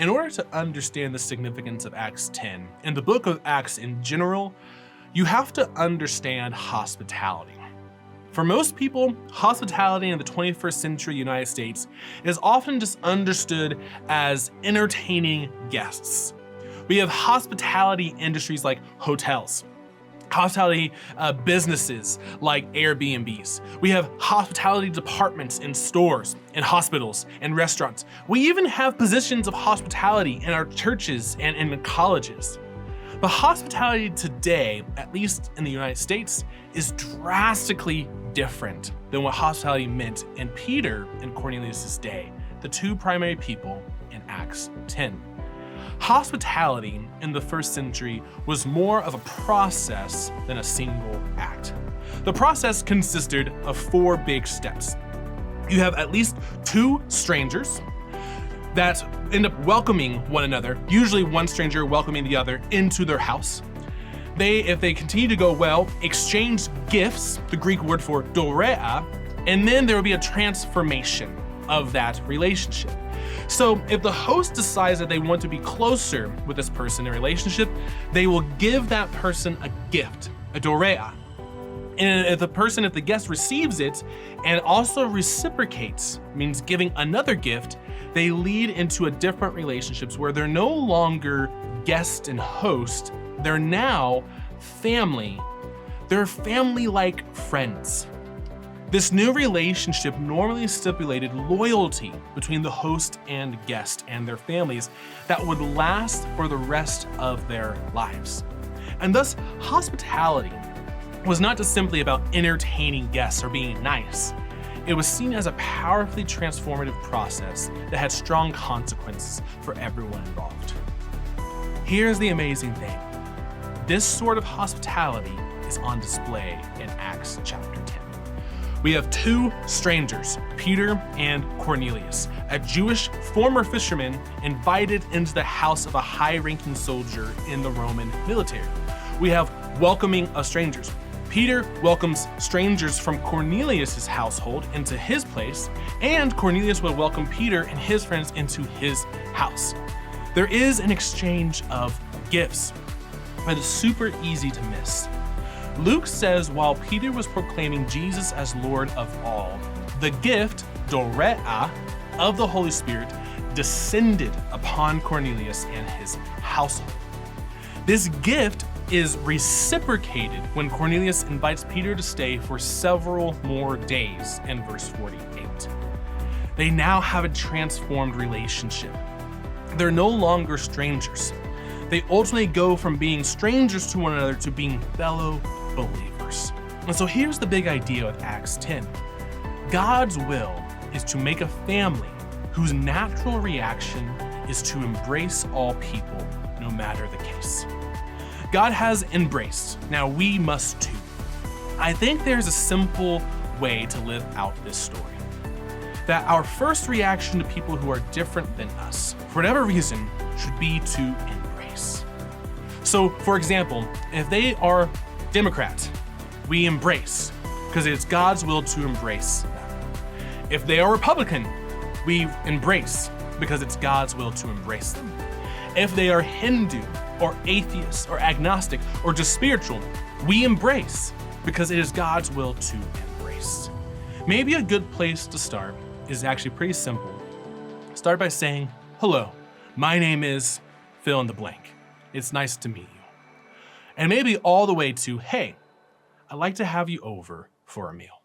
In order to understand the significance of Acts 10 and the book of Acts in general, you have to understand hospitality. For most people, hospitality in the 21st century United States is often just understood as entertaining guests. We have hospitality industries like hotels, hospitality businesses like Airbnbs. We have hospitality departments in stores, in hospitals, and restaurants. We even have positions of hospitality in our churches and in colleges. But hospitality today, at least in the United States, is drastically different than what hospitality meant in Peter and Cornelius' day, the two primary people in Acts 10. Hospitality in the first century was more of a process than a single act. The process consisted of 4 big steps. You have at least 2 strangers that end up welcoming one another, usually one stranger welcoming the other into their house. They, if they continue to go well, exchange gifts, the Greek word for dorea, and then there will be a transformation of that relationship. So if the host decides that they want to be closer with this person in a relationship, they will give that person a gift, a dorea. And if the guest receives it and also reciprocates, means giving another gift, they lead into a different relationships where they're no longer guest and host, they're now family. They're family-like friends. This new relationship normally stipulated loyalty between the host and guest and their families that would last for the rest of their lives. And thus, hospitality was not just simply about entertaining guests or being nice. It was seen as a powerfully transformative process that had strong consequences for everyone involved. Here's the amazing thing. This sort of hospitality is on display in Acts chapter 10. We have 2 strangers, Peter and Cornelius, a Jewish former fisherman invited into the house of a high-ranking soldier in the Roman military. We have welcoming of strangers. Peter welcomes strangers from Cornelius' household into his place, and Cornelius will welcome Peter and his friends into his house. There is an exchange of gifts, but it's super easy to miss. Luke says while Peter was proclaiming Jesus as Lord of all, the gift, dorea, of the Holy Spirit descended upon Cornelius and his household. This gift is reciprocated when Cornelius invites Peter to stay for several more days in verse 48. They now have a transformed relationship. They're no longer strangers. They ultimately go from being strangers to one another to being fellow believers. And so here's the big idea with Acts 10. God's will is to make a family whose natural reaction is to embrace all people, no matter the case. God has embraced. Now we must too. I think there's a simple way to live out this story. That our first reaction to people who are different than us, for whatever reason, should be to embrace. So, for example, if they are Democrat, we embrace, because it's God's will to embrace them. If they are Republican, we embrace, because it's God's will to embrace them. If they are Hindu, or atheist, or agnostic, or just spiritual, we embrace, because it is God's will to embrace. Maybe a good place to start is actually pretty simple. Start by saying, hello, my name is fill in the blank. It's nice to meet you. And maybe all the way to, hey, I'd like to have you over for a meal.